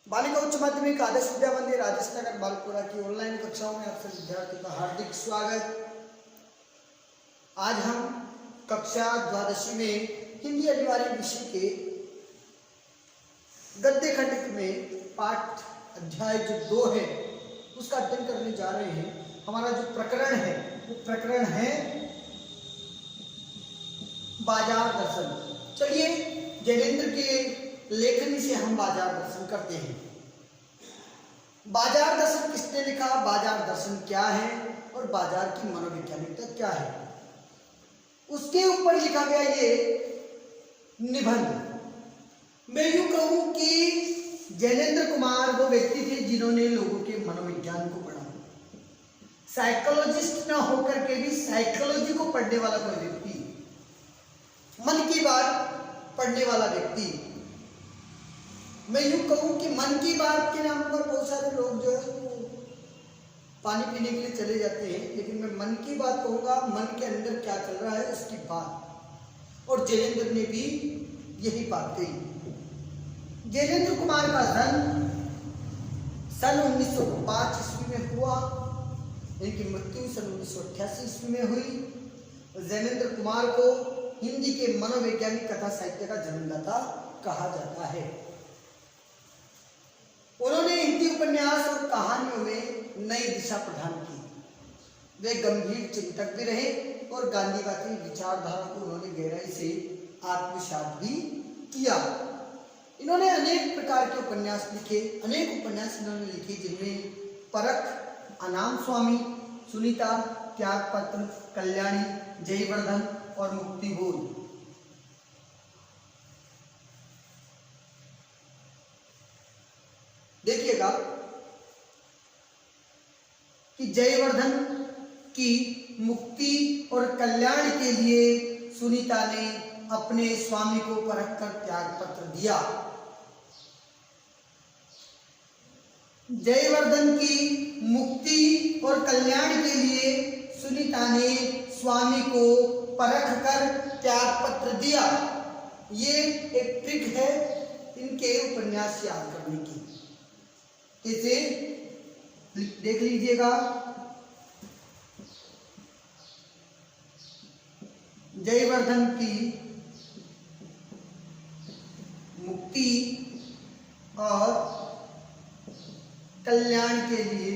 बालिका उच्च माध्यमिक आदर्श विद्या मंदिर राजेश नगर बालपुरा की ऑनलाइन कक्षाओं में आप सभी विद्यार्थियों का हार्दिक स्वागत। आज हम कक्षा द्वादशी में हिंदी अनिवार्य विषय के गद्य खंड में पाठ अध्याय जो 2 है उसका अध्ययन करने जा रहे हैं। हमारा जो प्रकरण है वो प्रकरण है बाजार दर्शन। चलिए जैनेन्द्र के लेखनी से हम बाजार दर्शन करते हैं। बाजार दर्शन किसने लिखा, बाजार दर्शन क्या है और बाजार की मनोवैज्ञानिकता क्या है, उसके ऊपर लिखा गया ये निबंध। मैं यूं कहूं कि जैनेन्द्र कुमार वो व्यक्ति थे जिन्होंने लोगों के मनोविज्ञान को पढ़ा। साइकोलॉजिस्ट ना होकर के भी साइकोलॉजी को पढ़ने वाला कोई व्यक्ति, मन की बात पढ़ने वाला व्यक्ति। मैं यूं कहूं कि मन की बात के नाम पर बहुत सारे लोग जो है पानी पीने के लिए चले जाते हैं, लेकिन मैं मन की बात कहूंगा, मन के अंदर क्या चल रहा है उसकी बात। और जैनेन्द्र ने भी यही बात कही। जैनेन्द्र कुमार का जन्म सन 1905 ईस्वी में हुआ, इनकी मृत्यु सन 1988 ईस्वी में हुई। जैनेन्द्र कुमार को हिंदी के मनोवैज्ञानिक कथा साहित्य का जन्मदाता कहा जाता है। उन्होंने हिंदी उपन्यास और कहानियों में नई दिशा प्रदान की। वे गंभीर चिंतक भी रहे और गांधीवादी विचारधारा को उन्होंने गहराई से आत्मसात भी किया। इन्होंने अनेक प्रकार के उपन्यास लिखे, अनेक उपन्यास इन्होंने लिखे जिनमें परख, अनाम स्वामी, सुनीता, त्यागपत्र, कल्याणी, जयवर्धन और मुक्तिबोध। देखिएगा कि जयवर्धन की मुक्ति और कल्याण के लिए सुनीता ने अपने स्वामी को परख कर त्याग पत्र दिया। जयवर्धन की मुक्ति और कल्याण के लिए सुनीता ने स्वामी को परख कर त्याग पत्र दिया। ये एक ट्रिक है इनके उपन्यास याद करने की। इसे देख लीजिएगा। जयवर्धन की मुक्ति और कल्याण के लिए,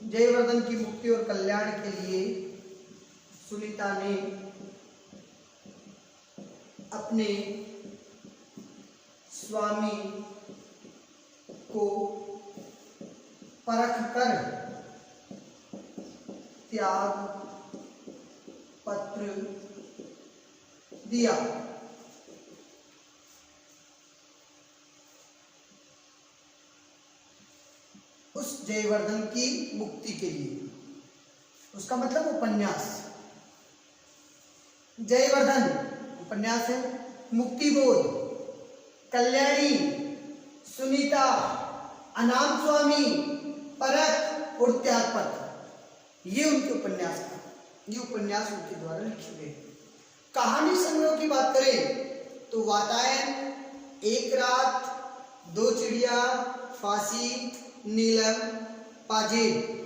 जयवर्धन की मुक्ति और कल्याण के लिए सुनीता ने अपने स्वामी को परख कर त्याग पत्र दिया। उस जयवर्धन की मुक्ति के लिए, उसका मतलब उपन्यास। जयवर्धन उपन्यास है, मुक्तिबोध, कल्याणी, सुनीता, अनाम स्वामी, परख और त्यागपत्र, ये उनके उपन्यास था। ये उपन्यास उनके द्वारा लिखे गए। कहानी संग्रह की बात करें तो वातायन, एक रात, 2 चिड़िया, फांसी, नीलम, पाजेब।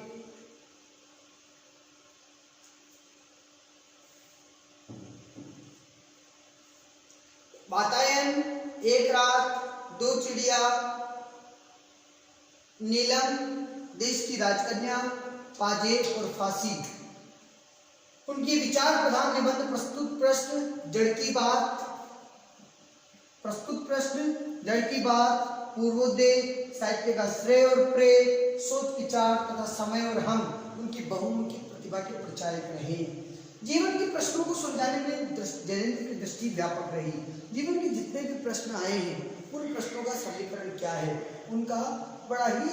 वातायन, एक रात, 2 चिड़िया, नीलम, देश की राजकन्या, पाजेब और फांसी। उनकी विचार प्रधान निबंध प्रस्तुत प्रश्न, जड़ की बात, प्रस्तुत प्रश्न, जड़ की बात, पूर्वोदय, साहित्य का श्रेय और प्रेय, सोच विचार तथा समय और हम, उनकी बहुमुखी प्रतिभा के प्रचारक रहे। जीवन के प्रश्नों को सुलझाने में जैनेन्द्र की दृष्टि व्यापक रही। जीवन के जितने भी प्रश्न आए हैं उन प्रश्नों का समीकरण क्या है, उनका बड़ा ही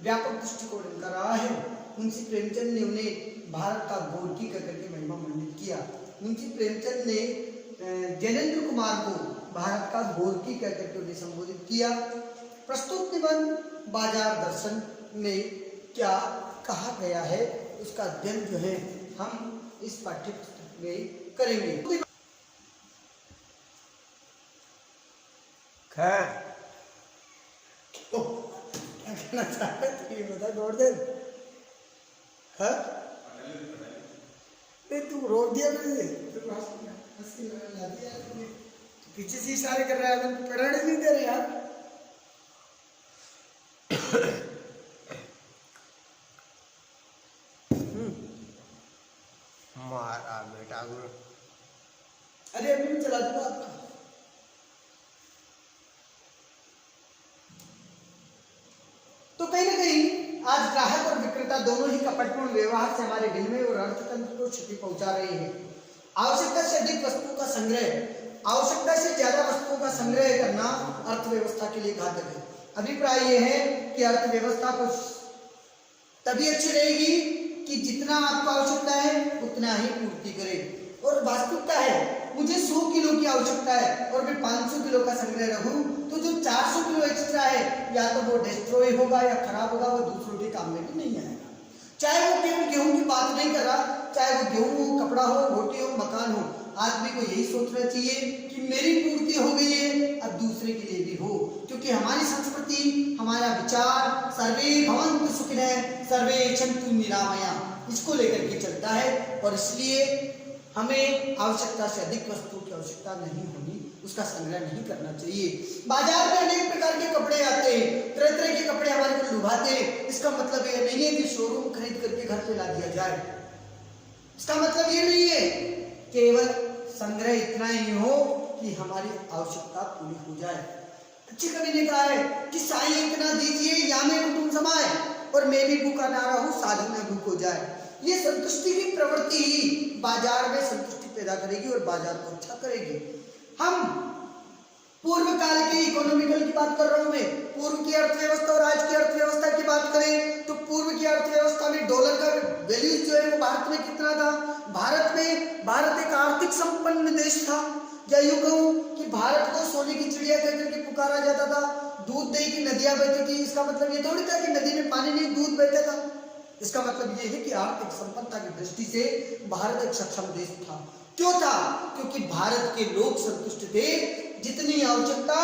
व्यापक दृष्टिकोण इनका रहा है। मुंशी प्रेमचंद ने उन्हें भारत का गोरकी कहकर के महिमा मंडित किया। मुंशी प्रेमचंद ने जैनेन्द्र कुमार को भारत का गोरकी कहकर के उन्हें संबोधित किया। प्रस्तुत निबंध बाजार दर्शन में क्या कहा गया है उसका अध्ययन जो है हम इस पाठ्य पुस्तक में करेंगे। खैर क्यों क्या कहना चाहते थे ये बता दौड़ दे। हाँ तू रोक दिया मुझे, हंसी ला दिया तूने। पीछे से इशारे कर रहा है, तुम पढ़ने नहीं दे रहे यार। मारा बेटा गुरु। अरे अभी भी चला दूंगा आपका। तो कहीं ना कहीं आज ग्राहक और विक्रेता दोनों ही कपटपूर्ण व्यवहार से हमारे विनिमय और अर्थतंत्र को क्षति पहुंचा रहे हैं। आवश्यकता से अधिक वस्तुओं का संग्रह, आवश्यकता से ज्यादा वस्तुओं का संग्रह करना अर्थव्यवस्था के लिए घातक है। अभिप्राय यह है कि अर्थव्यवस्था को तभी अच्छी रहेगी कि जितना आपको आवश्यकता है उतना ही पूर्ति करे। और वास्तविकता है मुझे 100 किलो की आवश्यकता है और मैं 500 किलो का संग्रह रखूं तो जो 400 किलो एक्स्ट्रा है या तो वो डिस्ट्रॉय होगा या खराब होगा, वो दूसरों के काम में भी नहीं आएगा। चाहे वो केवल गेहूं की बात नहीं कर रहा, चाहे वो गेहूं हो, कपड़ा हो, रोटी हो, मकान हो, आदमी को यही सोचना चाहिए कि मेरी पूर्ति हो गई है, अब दूसरे के लिए भी हो। क्योंकि हमारी संस्कृति, हमारा विचार सर्वे भवन्तु सुखिनः सर्वे सन्तु निरामया, इसको लेकर के चलता है। और इसलिए हमें आवश्यकता से अधिक वस्तुओं की आवश्यकता नहीं होनी, उसका संग्रह नहीं करना चाहिए। बाजार में अनेक प्रकार के कपड़े आते हैं, तरह तरह के कपड़े हमारे को लुभाते हैं। इसका मतलब यह नहीं है कि शोरूम खरीद करके घर पे ला दिया जाए। इसका मतलब ये नहीं है, केवल संग्रह इतना ही हो कि हमारी आवश्यकता पूरी हो जाए। अच्छे कवि ने कहा है कि साईं इतना दीजिए या मैं कुटुंब समाए और मैं भी भूखा ना रहूं, साधु में भूख हो जाए। ये संतुष्टि की प्रवृत्ति ही बाजार में संतुष्टि पैदा करेगी और बाजार को अच्छा करेगी। हम पूर्व काल के इकोनॉमिकल की बात कर रहा हूं मैं, पूर्व की अर्थव्यवस्था और आज की अर्थव्यवस्था की बात करें तो पूर्व की अर्थव्यवस्था में डॉलर का वैल्यू जो है वो भारत में कितना था? भारत एक आर्थिक संपन्न देश था। या यूं कहूं कि भारत को सोने की चिड़िया कहकर के पुकारा जाता था। दूध दही की नदियां बहती थी, इसका मतलब ये थोड़ी था कि नदी में पानी नहीं, दूध बहता था। इसका मतलब ये है कि आर्थिक संपन्नता की दृष्टि से भारत एक सक्षम देश था। क्यों था? क्योंकि भारत के लोग संतुष्ट थे, जितनी आवश्यकता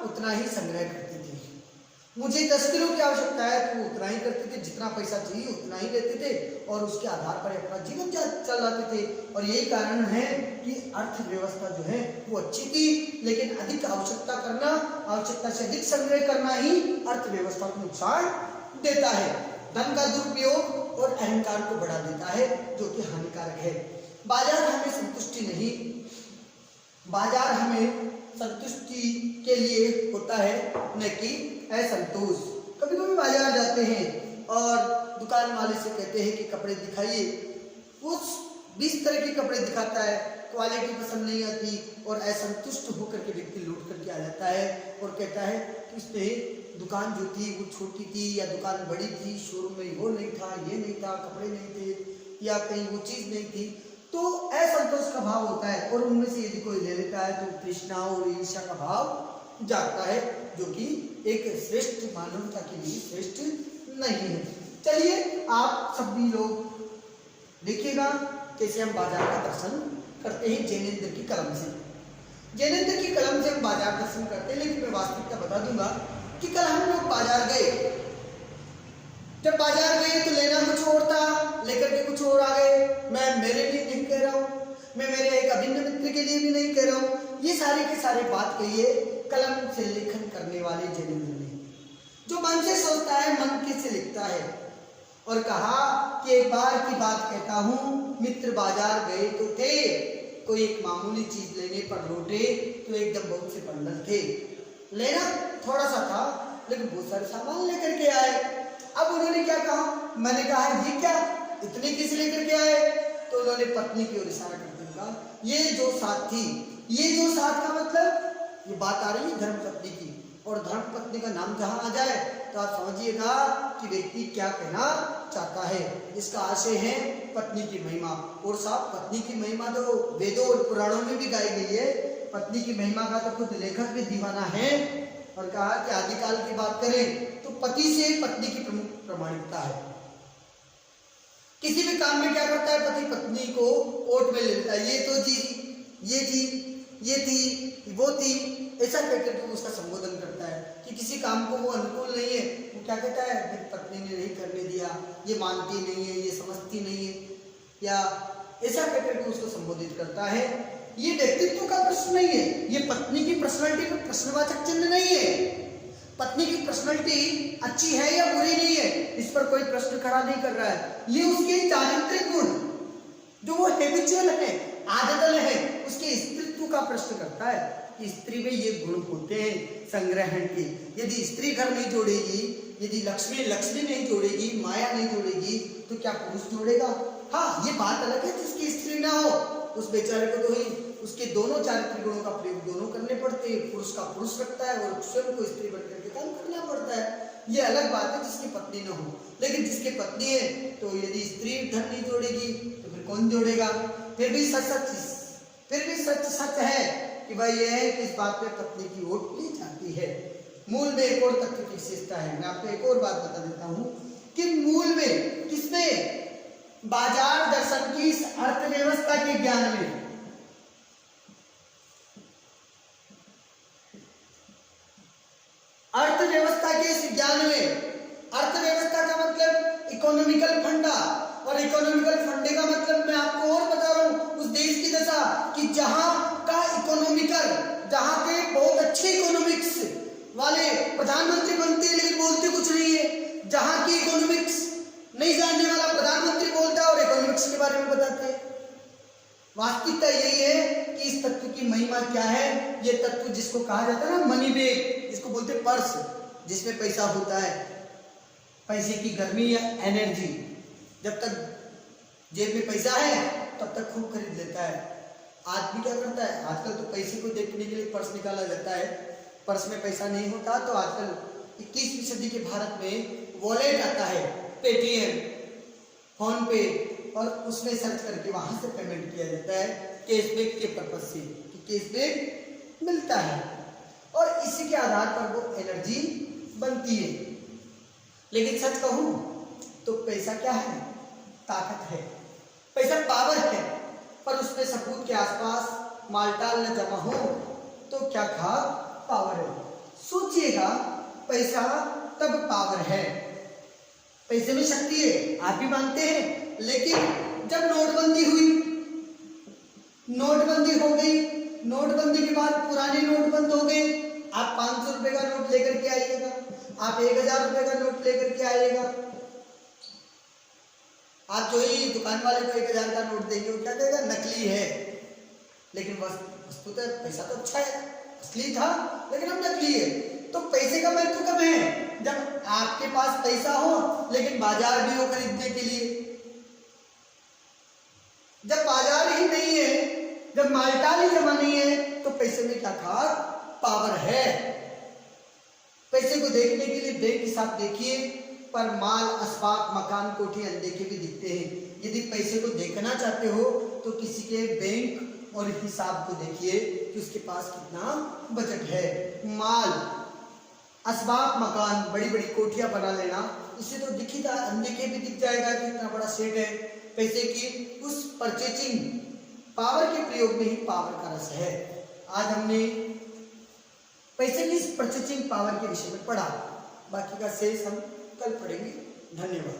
उतना ही संग्रह करते थे। मुझे 10 किलो की आवश्यकता है तो उतना ही करते थे, जितना पैसा चाहिए उतना ही लेते थे और उसके आधार पर अपना जीवन चलाते थे। और यही कारण है कि अर्थव्यवस्था जो है वो अच्छी थी। लेकिन अधिक आवश्यकता करना, आवश्यकता से अधिक संग्रह करना ही अर्थव्यवस्था को नुकसान देता है। धन का दुरुपयोग और अहंकार को बढ़ा देता है, जो कि हानिकारक है। बाजार हमें संतुष्टि नहीं, बाजार हमें संतुष्टि के लिए होता है, न कि असंतोष। कभी कभी बाजार जाते हैं और दुकान वाले से कहते हैं कि कपड़े दिखाइए, वो 20 तरह के कपड़े दिखाता है, क्वालिटी पसंद नहीं आती और असंतुष्ट होकर के व्यक्ति लौट करके आ जाता है और कहता है कि उसने दुकान जो थी वो छोटी थी या दुकान बड़ी थी, शोरूम में वो नहीं था, ये नहीं था, कपड़े नहीं थे या कहीं वो चीज़ नहीं थी। तो असंतोष का भाव होता है और उनमें से यदि कोई ले लेता है तो तृष्णा और ईर्ष्या का भाव जागता है, जो कि एक श्रेष्ठ मानवता के लिए श्रेष्ठ नहीं है। चलिए आप सभी लोग देखिएगा कैसे हम बाजार का दर्शन करते हैं जैनेन्द्र की कलम से। जैनेन्द्र की कलम से हम बाजार दर्शन करते हैं, लेकिन मैं वास्तविकता बता दूंगा कि कल हम लोग बाजार गए। जब बाजार गए तो लेना कुछ और था, लेकर के कुछ और आ गए। मैं मेरे लिए नहीं कह रहा हूँ, मैं मेरे एक अभिन्न मित्र के लिए भी नहीं कह रहा हूँ, ये सारे के सारे बात कहिए कलम से लेखन करने वाले जैनेन्द्र ने, जो मन से सोचता है मन के से लिखता है। और कहा कि एक बार की बात कहता हूँ, मित्र बाजार गए तो थे, कोई एक मामूली चीज लेने पर लौटे तो एकदम बहुत से बंडल थे। लेना थोड़ा सा था लेकिन बहुत सारे सामान लेकर के आए। अब उन्होंने क्या कहा? मैंने कहा ये क्या, इतने किस लेकर के आए? तो उन्होंने पत्नी की ओर इशारा करते हुए कहा ये जो साथ थी, ये जो साथ का मतलब ये बात आ रही है धर्मपत्नी की, और धर्मपत्नी का नाम जहां आ जाए तो आप समझिएगा कि व्यक्ति क्या कहना चाहता है। इसका आशय है पत्नी की महिमा। और साहब पत्नी की महिमा तो वेदों और पुराणों में भी गाई गई है। पत्नी की महिमा का तो खुद लेखक भी दीवाना है। और कहा कि आदिकाल की बात करें तो पति से पत्नी की प्रमुख प्रामाणिकता है। किसी भी काम में क्या करता है, पति पत्नी को ओट में ले लेता है, ये तो जी, ये थी, ये थी, वो थी, ऐसा कहकर के वो उसका संबोधन करता है कि किसी काम को वो अनुकूल नहीं है, वो क्या कहता है, मेरी पत्नी ने नहीं करने दिया, ये मानती नहीं है, ये समझती नहीं है, या ऐसा कहकर के उसको संबोधित करता है। ये व्यक्तित्व का प्रश्न नहीं है, ये पत्नी की पर्सनालिटी पर प्रश्नवाचक चिन्ह नहीं है। पत्नी की पर्सनालिटी अच्छी है या बुरी नहीं है, इस पर कोई प्रश्न खड़ा नहीं कर रहा है। ये उसके चारित्रिक गुण जो वो हैबिचुअल है, आदतल है, उसके स्त्रीत्व का प्रश्न करता है कि स्त्री में ये गुण होते हैं संग्रहण के। यदि स्त्री घर नहीं जोड़ेगी, यदि लक्ष्मी नहीं जोड़ेगी, माया नहीं जोड़ेगी, तो क्या पुरुष जोड़ेगा? हाँ, ये बात अलग है जिसकी स्त्री ना हो, उस बेचारे को तो ही उसके दोनों चारित्रिक गुणों का प्रयोग दोनों करने पड़ते हैं। पुरुष का पुरुष रखता है और स्वयं को स्त्री बनकर के काम करना पड़ता है। ये अलग बात है जिसकी पत्नी न हो। लेकिन जिसकी पत्नी है, तो यदि स्त्री धन नहीं जोड़ेगी तो फिर कौन जोड़ेगा? फिर भी सच है कि भाई ये है कि इस बात पे पत्नी की वोट ली जाती है। मूल में एक और तत्व की विशेषता है, मैं आपको एक और बात बता देता हूं कि मूल में किसमें, बाजार दर्शन की इस अर्थव्यवस्था के ज्ञान में, अर्थव्यवस्था के इस ज्ञान में, अर्थव्यवस्था का मतलब इकोनॉमिकल फंडा, और इकोनॉमिकल फंडे का मतलब मैं आपको और बता रहा हूं उस देश की दशा कि जहां का इकोनॉमिकल, जहां के बहुत अच्छे इकोनॉमिक्स वाले प्रधानमंत्री बनते हैं लेकिन बोलते कुछ नहीं है, जहां की इकोनॉमिक्स नहीं जानने वाला प्रधानमंत्री बोलता है और इकोनॉमिक्स के बारे में बताते हैं। वास्तविकता यही है कि इस तत्व की महिमा क्या है। ये तत्व जिसको कहा जाता है ना मनी बैग, जिसको बोलते हैं पर्स, जिसमें पैसा होता है, पैसे की गर्मी या एनर्जी, जब तक जेब में पैसा है तब तक खूब खरीद लेता है। आदमी क्या करता है, आजकल तो पैसे को देखने के लिए पर्स निकाला जाता है, पर्स में पैसा नहीं होता तो आजकल 21वीं सदी के भारत में वॉलेट आता है, पेटीएम, फोन पे, और उसमें सर्च करके वहां से पेमेंट किया जाता है कैशबैक के पर्पज से, कि कैशबैक मिलता है और इसी के आधार पर वो एनर्जी बनती है। लेकिन सच कहूं तो पैसा क्या है? ताकत है। पैसा पावर है, पर उसमें सबूत के आसपास मालटाल न जमा हो तो क्या खा पावर है। सोचिएगा, पैसा तब पावर है, पैसे में शक्ति है, आप भी मानते हैं। लेकिन जब नोटबंदी हुई, नोटबंदी हो गई, नोटबंदी के बाद पुराने नोट बंद हो गए, आप 500 रुपए का नोट लेकर के आइएगा, आप 1000 रुपए का नोट लेकर के आइएगा, आप जो ही दुकान वाले को 1000 का नोट देंगे वो क्या कहेगा, नकली है। लेकिन वस्तुतः पैसा तो अच्छा है, असली था, लेकिन अब नकली है। तो पैसे का महत्व कब है? जब आपके पास पैसा हो लेकिन बाजार भी हो खरीदने के लिए। जब बाजार ही नहीं है, जब मालटाल ही जमा नहीं है, तो पैसे में क्या था? पावर है। पैसे को देखने के लिए बैंक हिसाब देखिए, पर माल, असबाब, मकान, कोठी अनदेखे भी दिखते हैं। यदि पैसे को देखना चाहते हो तो किसी के बैंक और हिसाब को देखिए कि उसके पास कितना बजट है। माल, असबाब, मकान, बड़ी बड़ी कोठियां बना लेना, इससे तो दिखी अनदेखे भी दिख जाएगा कि इतना बड़ा सेट है। पैसे की उस परचेजिंग पावर के प्रयोग में ही पावर का रस है। आज हमने पैसे की इस परचेजिंग पावर के विषय में पढ़ा, बाकी का शेष हम कल पढ़ेंगे। धन्यवाद।